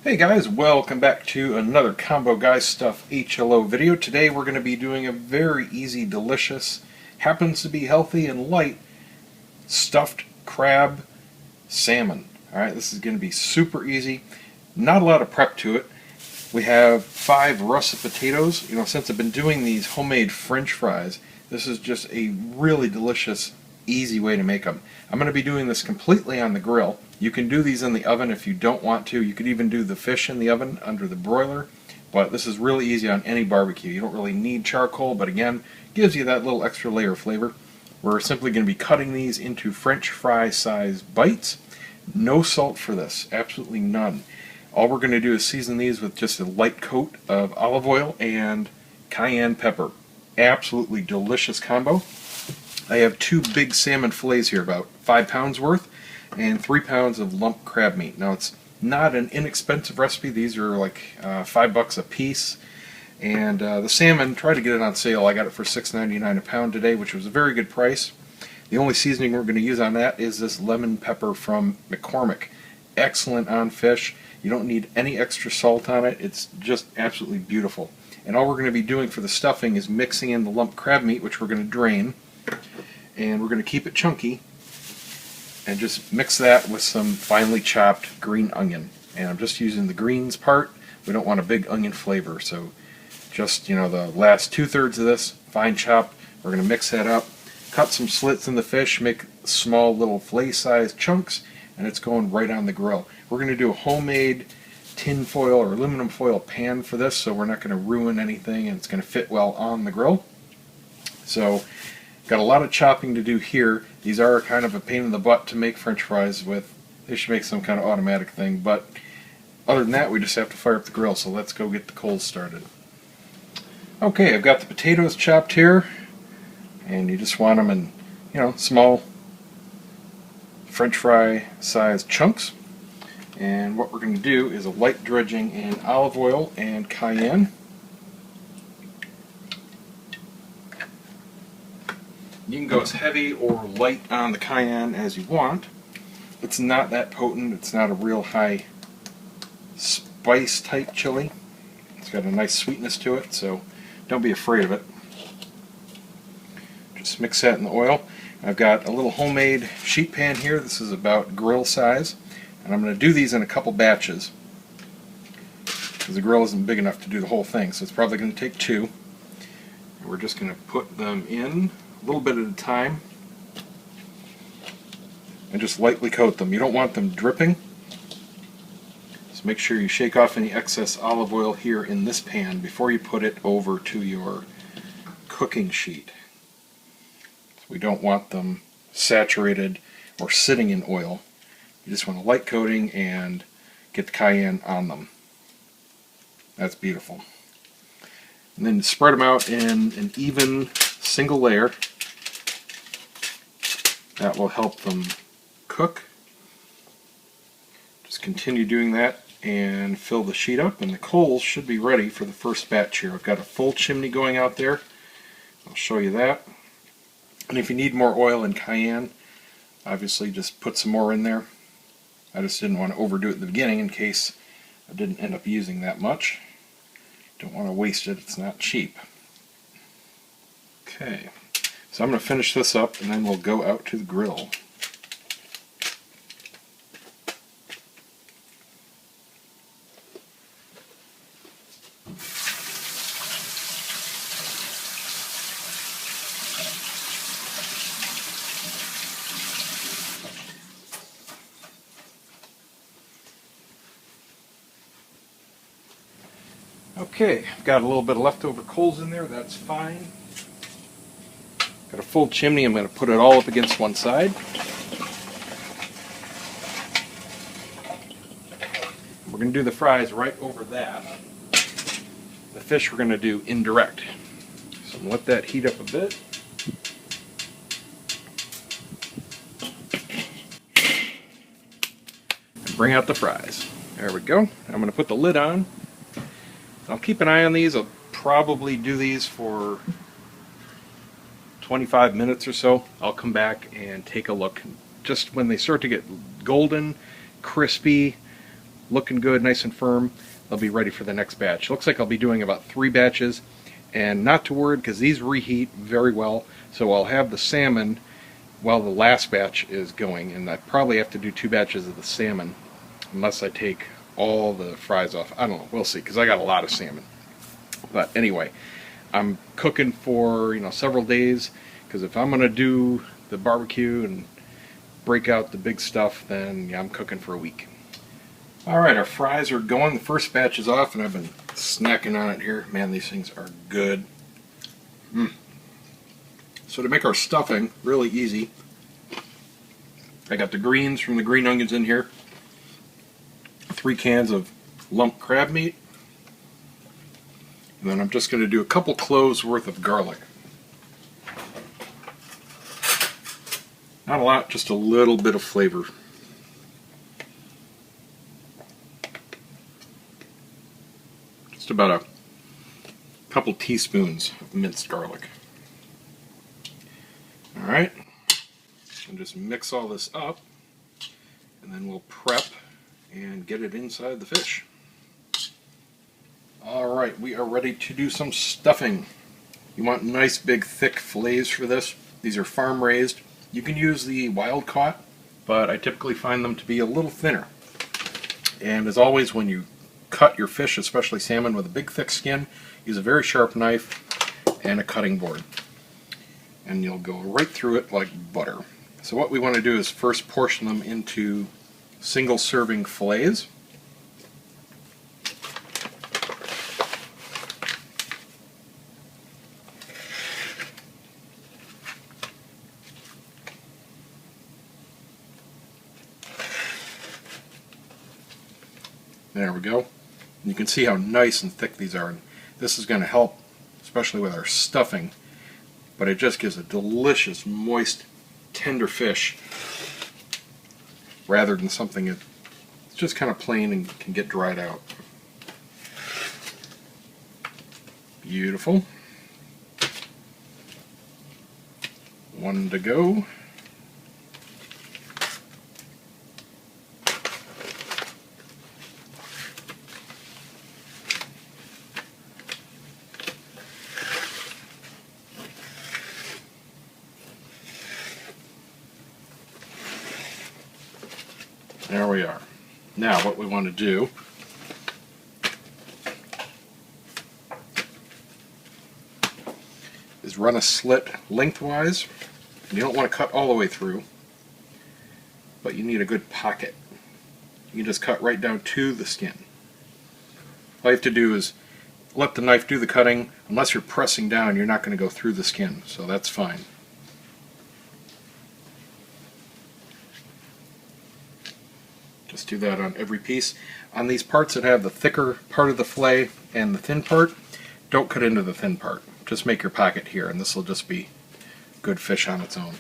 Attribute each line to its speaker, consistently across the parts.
Speaker 1: Hey guys, welcome back to another Combo Guys Stuff HLO video. Today we're going to be doing a very easy, delicious, happens to be healthy and light, stuffed crab salmon. Alright, this is going to be super easy. Not a lot of prep to it. We have 5 russet potatoes. You know, since I've been doing these homemade French fries, this is just a really delicious, easy way to make them. I'm going to be doing this completely on the grill. You can do these in the oven if you don't want to. You could even do the fish in the oven under the broiler, but this is really easy on any barbecue. You don't really need charcoal, but again, gives you that little extra layer of flavor. We're simply going to be cutting these into French fry size bites. No salt for this, absolutely none. All we're going to do is season these with just a light coat of olive oil and cayenne pepper. Absolutely delicious combo. I have 2 big salmon fillets here, about 5 pounds worth, and 3 pounds of lump crab meat. Now it's not an inexpensive recipe. These are like $5 a piece. And the salmon, tried to get it on sale. I got it for $6.99 a pound today, which was a very good price. The only seasoning we're going to use on that is this lemon pepper from McCormick. Excellent on fish. You don't need any extra salt on it. It's just absolutely beautiful. And all we're going to be doing for the stuffing is mixing in the lump crab meat, which we're going to drain. And we're going to keep it chunky and just mix that with some finely chopped green onion. And I'm just using the greens part. We don't want a big onion flavor, so just, you know, the last 2/3 of this fine chopped. We're going to mix that up, cut some slits in the fish, make small little fillet sized chunks, and it's going right on the grill. We're going to do a homemade tin foil or aluminum foil pan for this, so we're not going to ruin anything, and it's going to fit well on the grill. So got a lot of chopping to do here. These are kind of a pain in the butt to make French fries with. They should make some kind of automatic thing, but other than that, we just have to fire up the grill, so let's go get the coals started. Okay, I've got the potatoes chopped here, and you just want them in, you know, small French fry sized chunks. And what we're going to do is a light dredging in olive oil and cayenne. You can go as heavy or light on the cayenne as you want. It's not that potent. It's not a real high spice type chili. It's got a nice sweetness to it, so don't be afraid of it. Just mix that in the oil. I've got a little homemade sheet pan here. This is about grill size. And I'm going to do these in a couple batches, because the grill isn't big enough to do the whole thing, so it's probably going to take 2. And we're just going to put them in a little bit at a time and just lightly coat them. You don't want them dripping, so make sure you shake off any excess olive oil here in this pan before you put it over to your cooking sheet. We don't want them saturated or sitting in oil. You just want a light coating and get the cayenne on them. That's beautiful. And then spread them out in an even single layer. That will help them cook. Just continue doing that and fill the sheet up, and the coals should be ready for the first batch here. I've got a full chimney going out there. I'll show you that. And if you need more oil and cayenne, obviously just put some more in there. I just didn't want to overdo it at the beginning in case I didn't end up using that much. Don't want to waste it, it's not cheap. Okay, so I'm going to finish this up and then we'll go out to the grill. Okay, I've got a little bit of leftover coals in there, that's fine. Got a full chimney, I'm going to put it all up against one side. We're going to do the fries right over that. The fish we're going to do indirect. So I'm going to let that heat up a bit. And bring out the fries. There we go. I'm going to put the lid on. I'll keep an eye on these. I'll probably do these for 25 minutes or so. I'll come back and take a look. Just when they start to get golden, crispy, looking good, nice and firm, they'll be ready for the next batch. Looks like I'll be doing about 3 batches, and not to worry because these reheat very well, so I'll have the salmon while the last batch is going, and I probably have to do 2 batches of the salmon unless I take all the fries off. I don't know, we'll see, because I got a lot of salmon. But anyway, I'm cooking for several days, because if I'm going to do the barbecue and break out the big stuff, then yeah, I'm cooking for a week. Alright, our fries are going. The first batch is off, and I've been snacking on it here. Man, these things are good. So to make our stuffing really easy, I got the greens from the green onions in here, 3 cans of lump crab meat, and then I'm just going to do a couple cloves worth of garlic. Not a lot, just a little bit of flavor. Just about a couple teaspoons of minced garlic. Alright, and just mix all this up, and then we'll prep and get it inside the fish. Alright, we are ready to do some stuffing. You want nice big thick fillets for this. These are farm raised. You can use the wild caught, but I typically find them to be a little thinner. And as always, when you cut your fish, especially salmon with a big thick skin, use a very sharp knife and a cutting board. And you'll go right through it like butter. So what we want to do is first portion them into single serving fillets. There we go. You can see how nice and thick these are. And this is going to help, especially with our stuffing. But it just gives a delicious, moist, tender fish rather than something that's just kind of plain and can get dried out. Beautiful. 1 to go. There we are. Now what we want to do is run a slit lengthwise. You don't want to cut all the way through, but you need a good pocket. You can just cut right down to the skin. All you have to do is let the knife do the cutting. Unless you're pressing down, you're not going to go through the skin, so that's fine. Just do that on every piece. On these parts that have the thicker part of the fillet and the thin part, don't cut into the thin part. Just make your pocket here, and this will just be good fish on its own.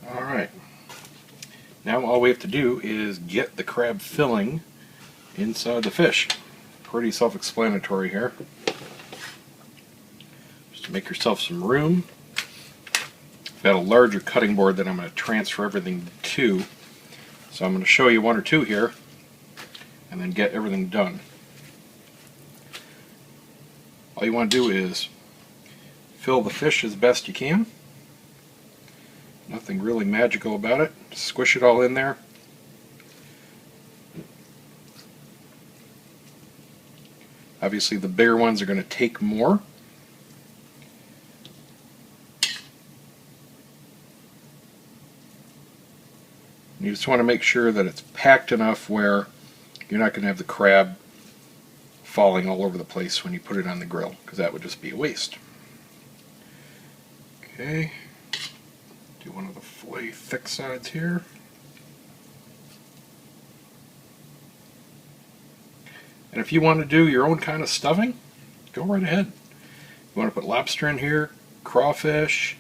Speaker 1: Alright, now all we have to do is get the crab filling inside the fish. Pretty self-explanatory here. Just make yourself some room. I've got a larger cutting board that I'm going to transfer everything to, so I'm going to show you 1 or 2 here and then get everything done. All you want to do is fill the fish as best you can. Nothing really magical about it. Just squish it all in there. Obviously the bigger ones are going to take more. You just want to make sure that it's packed enough where you're not going to have the crab falling all over the place when you put it on the grill, because that would just be a waste. Okay, do one of the fillet thick sides here. And if you want to do your own kind of stuffing, go right ahead. You want to put lobster in here, crawfish,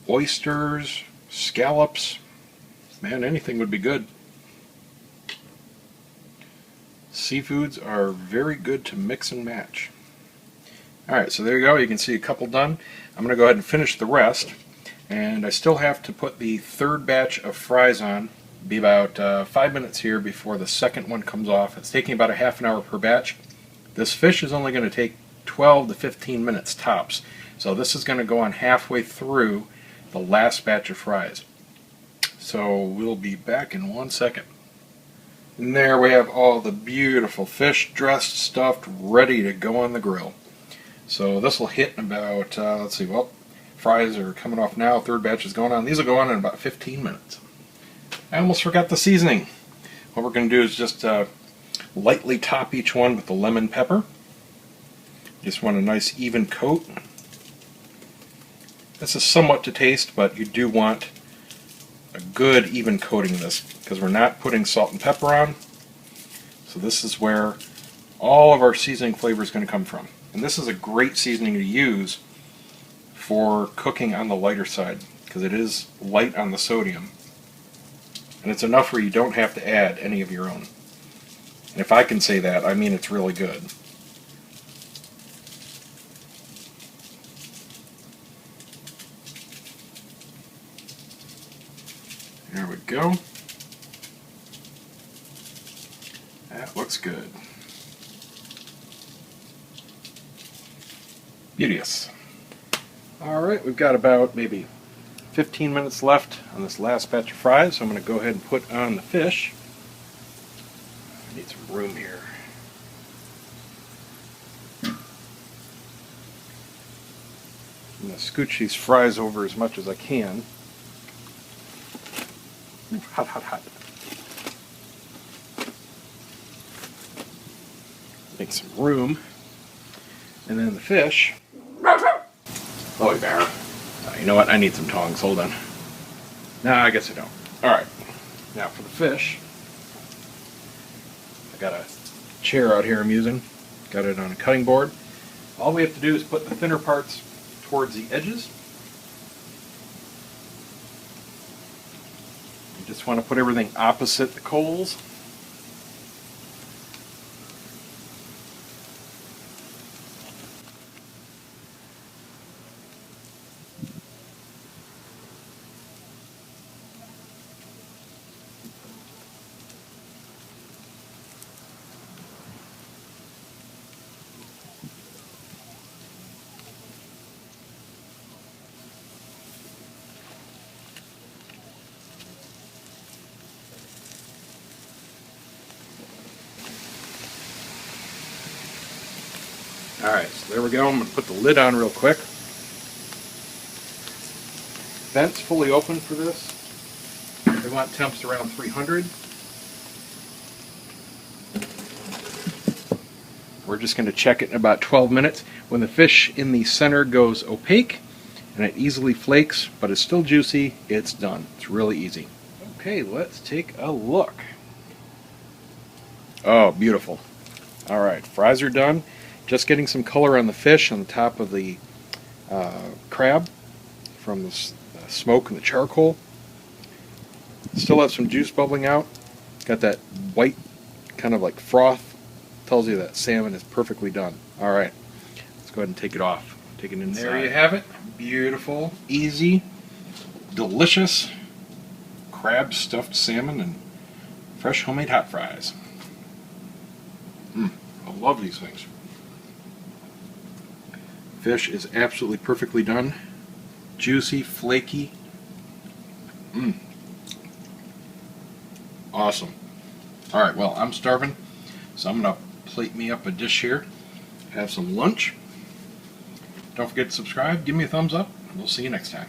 Speaker 1: oysters, scallops, man, anything would be good. Seafoods are very good to mix and match. Alright, so there you go. You can see a couple done. I'm going to go ahead and finish the rest. And I still have to put the third batch of fries on. Be about 5 minutes here before the second one comes off. It's taking about a half an hour per batch. This fish is only going to take 12 to 15 minutes tops. So this is going to go on halfway through the last batch of fries. So we'll be back in 1 second. And there we have all the beautiful fish, dressed, stuffed, ready to go on the grill. So this will hit in about, let's see, well, fries are coming off now, third batch is going on. These will go on in about 15 minutes. I almost forgot the seasoning. What we're going to do is just lightly top each one with the lemon pepper. Just want a nice even coat. This is somewhat to taste, but you do want a good even coating of this, because we're not putting salt and pepper on. So this is where all of our seasoning flavor is going to come from. And this is a great seasoning to use for cooking on the lighter side, because it is light on the sodium. And it's enough where you don't have to add any of your own. And if I can say that, I mean it's really good. There we go. That looks good. Beauteous. Alright, we've got about maybe 15 minutes left on this last batch of fries, so I'm going to go ahead and put on the fish. I need some room here. I'm going to scooch these fries over as much as I can. Ooh, hot, hot, hot. Make some room. And then the fish. Oh, bear. You know what? I need some tongs. Hold on. No, I guess I don't. Alright. Now for the fish. I got a chair out here I'm using. Got it on a cutting board. All we have to do is put the thinner parts towards the edges. You just want to put everything opposite the coals. Alright, so there we go. I'm going to put the lid on real quick. Vent's fully open for this. They want temps around 300. We're just going to check it in about 12 minutes. When the fish in the center goes opaque and it easily flakes, but it's still juicy, it's done. It's really easy. Okay, let's take a look. Oh, beautiful. Alright, fries are done. Just getting some color on the fish on the top of the crab from the smoke and the charcoal. Still have some juice bubbling out. Got that white kind of like froth. Tells you that salmon is perfectly done. Alright, let's go ahead and take it off. Take it inside. There you have it. Beautiful, easy, delicious crab stuffed salmon and fresh homemade hot fries. I love these things. Fish is absolutely perfectly done. Juicy, flaky. Awesome. Alright, well, I'm starving, so I'm going to plate me up a dish here. Have some lunch. Don't forget to subscribe, give me a thumbs up, and we'll see you next time.